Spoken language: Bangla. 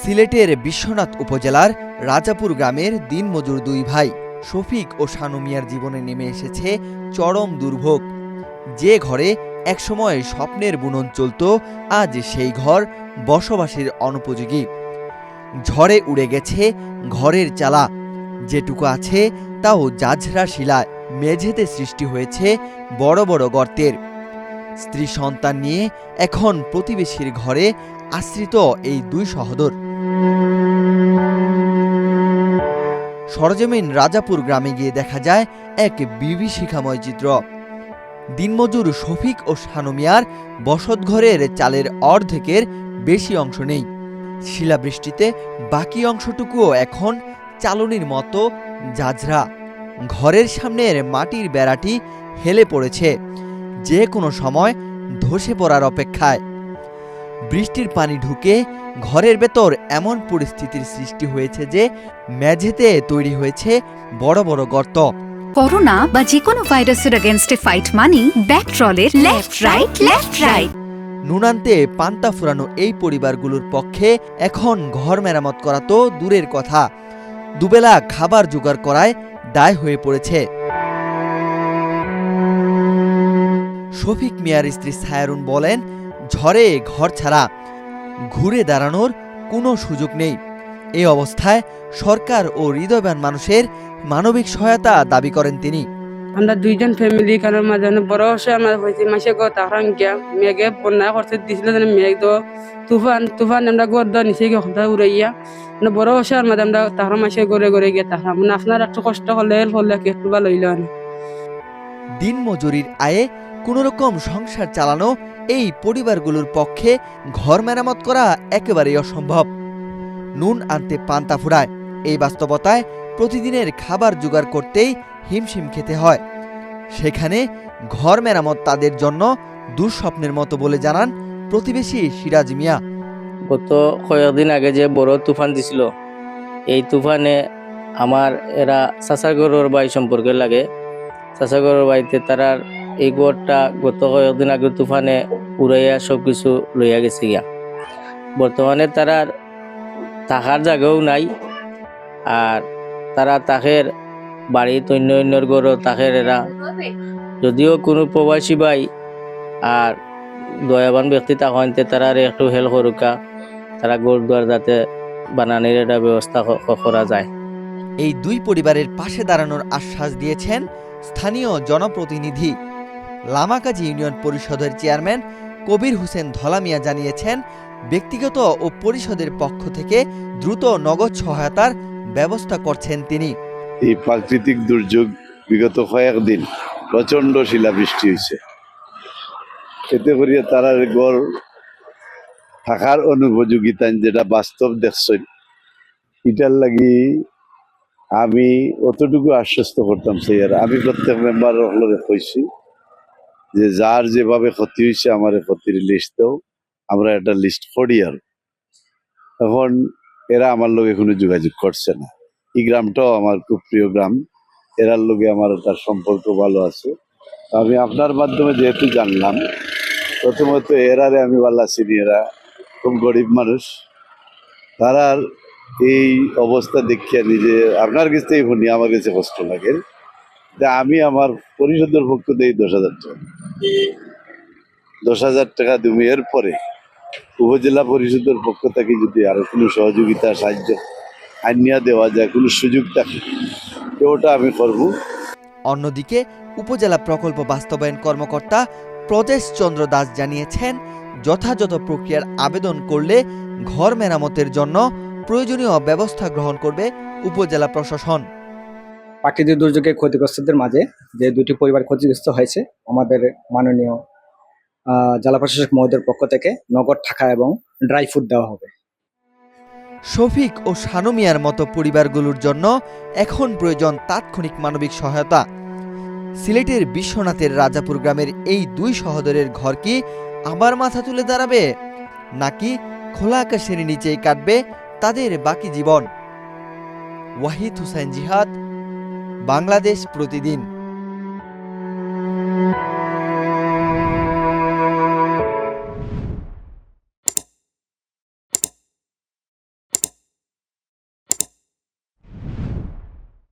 সিলেটের বিশ্বনাথ উপজেলার রাজাপুর গ্রামের দিনমজুর দুই ভাই শফিক ও শানু মিয়ার জীবনে নেমে এসেছে চরম দুর্ভোগ। যে ঘরে একসময় স্বপ্নের বুনন চলত, আজ সেই ঘর বসবাসের অনুপযোগী। ঝড়ে উড়ে গেছে ঘরের চালা, যেটুকু আছে তাও জাঝরা শিলায়। মেঝেতে সৃষ্টি হয়েছে বড় বড় গর্তের। স্ত্রী সন্তান নিয়ে এখন প্রতিবেশীর ঘরে আশ্রিত এই দুই সহোদর। সরজমিন রাজাপুর গ্রামে গিয়ে দেখা যায় এক বিভীষিকাময় চিত্র। দিনমজুর শফিক ও শানু মিয়ার বসতঘরের চালের অর্ধেকের বেশি অংশ নেই। শিলাবৃষ্টিতে বাকি অংশটুকুও এখন চালনির মতো জাঝরা। ঘরের সামনের মাটির বেড়াটি হেলে পড়েছে, যে কোনো সময় ধসে পড়ার অপেক্ষায়। বৃষ্টির পানি ঢুকে ঘরের ভেতর এমন পরিস্থিতির সৃষ্টি হয়েছে যে মেঝেতে তৈরি হয়েছে বড় বড় গর্ত। করোনা বা যে কোনো ভাইরাসের এগেইনস্টে ফাইট মানি ব্যাকট্রলের লেফট রাইট। নুন আনতে পান্তা ফুরানো এই পরিবারগুলোর পক্ষে এখন ঘর মেরামত করা তো দূরের কথা, দুবেলা খাবার জোগাড় করায় দায় হয়ে পড়েছে। শফিক মিয়ার স্ত্রী ছায়ারুন বলেন, ঝড়ে ঘর ছাড়া, ঘুরে দাঁড়ানোর কোনো সুযোগ নেই। এই অবস্থায় সরকার ও হৃদয়বান মানুষের মানবিক সহায়তা দাবি করেন তিনি। আমরা দুইজন ফ্যামিলি কারণ মাঝে বড় হচ্ছে আমার হয়েছে মাসে তাহার গিয়া মেঘে বন্যা করতে দিছিল মেঘ দো তুফান আমরা গর দো নিচে গিয়ে উড়াইয়া মানে বড় হচ্ছে আর মাঝে আমরা তাহার মাসে গড়ে গিয়ে তাহার মানে আপনার একটু কষ্ট করলে একটু বা লইল না। দিন মজুরির আয়ে কোনোরকম সংসার চালানো এই পরিবারগুলোর পক্ষে ঘর মেরামত করা একেবারেই অসম্ভব। নুন আনতে পান্তা ফুরায়, এই বাস্তবতায় প্রতিদিনের খাবার জোগাড় করতেই হিমশিম খেতে হয়। সেখানে ঘর মেরামত তাদের জন্য দুঃস্বপ্নের মতো বলে জানান প্রতিবেশী সিরাজ মিয়া। গত কয়েকদিন আগে যে বড় তুফান দিছিল, এই তুফানে আমার এরা চাচাগড়ের বাই সম্পর্কে লাগে। চাচাগড়ের বাড়িতে তারার এই ঘরটা গত কয়েকদিন আগে তুফানে উড়াইয়া সবকিছু লইয়া গেছে গিয়া। বর্তমানে তারার থাকার জায়গাও নাই, আর তারা তাকের বাড়িতে অন্যর ঘরও তাকের এরা, যদিও কোনো প্রবাসী ভাই আর দয়াবান ব্যক্তি তাকে তারা একটু হেল্প করুকা, তারা ঘর দুয়ার যাতে বানানোর একটা ব্যবস্থা করা যায়। এই দুই পরিবারের পাশে দাঁড়ানোর আশ্বাস দিয়েছেন স্থানীয় জনপ্রতিনিধি। লামাকাজি ইউনিয়ন পরিষদের চেয়ারম্যান কবির হোসেন ধলা মিয়া জানিয়েছেন, ব্যক্তিগত ও পরিষদের পক্ষ থেকে দ্রুত নগদ সহায়তার ব্যবস্থা করছেন তিনি। এই প্রাকৃতিক দুর্যোগ বিগত কয়েকদিন প্রচন্ড শিলাবৃষ্টি হয়েছে, এতে করিয়া তারা গড় থাকার অনুপযোগিতা যেটা বাস্তব দেখছেন, এটার লাগি আমি অতটুকু আশ্বস্ত করতাম। সেই আর আমি প্রত্যেক মেম্বার কইছি যে যার যেভাবে ক্ষতি হয়েছে আমার ক্ষতির লিস্ট দাও, আমরা একটা লিস্ট করি। আর এখন এরা আমার লোকে কোনো যোগাযোগ করছে না। এই গ্রামটাও আমার খুব প্রিয় গ্রাম, এরার লোকে আমার তার সম্পর্ক ভালো আছে। আমি আপনার মাধ্যমে যেহেতু জানলাম, প্রথমত এরারে আমি ভালো চিনি, এরা খুব গরিব মানুষ। তারার এই অবস্থা দেখিয়া নিজে আপনার কাছ থেকে শুনি আমার কাছে কষ্ট লাগে যে আমি আমার পরিষদের পক্ষ দিয়ে 10,000 টাকা 10,000 টাকা তুমি, এরপরে উপজেলা পরিষদের পক্ষ থেকে যদি আরো কোনো সহযোগিতা সাহায্য আনিয়া দেওয়া যায়, কোনো সুযোগ থাকে, ওটা আমি করব। অন্যদিকে উপজেলা প্রকল্প বাস্তবায়ন কর্মকর্তা প্রদেশ চন্দ্র দাস জানিয়েছেন, যথাযথ প্রক্রিয়ার আবেদন করলে ঘর মেরামতের জন্য প্রয়োজনীয় ব্যবস্থা গ্রহণ করবে উপজেলা প্রশাসন। প্রাকৃতিক দুর্যোগে ক্ষতিগ্রস্তদের মাঝে যে দুটি পরিবার ক্ষতিগ্রস্ত হয়েছে, আমাদের মাননীয় জেলা প্রশাসক মহোদয়ের পক্ষ থেকে নগদ টাকা এবং ড্রাই ফুড দেওয়া হবে। শফিক ও শানু মিয়ার মতো পরিবারগুলোর জন্য এখন প্রয়োজন তাৎক্ষণিক মানবিক সহায়তা। সিলেটের বিশ্বনাথের রাজাপুর গ্রামের এই দুই সহোদরের ঘর কি আবার মাথা তুলে দাঁড়াবে, নাকি খোলা আকাশের নিচেই কাটবে তাদের বাকি জীবন? ওয়াহিদ হুসাইন জিহাদ, বাংলাদেশ প্রতিদিন।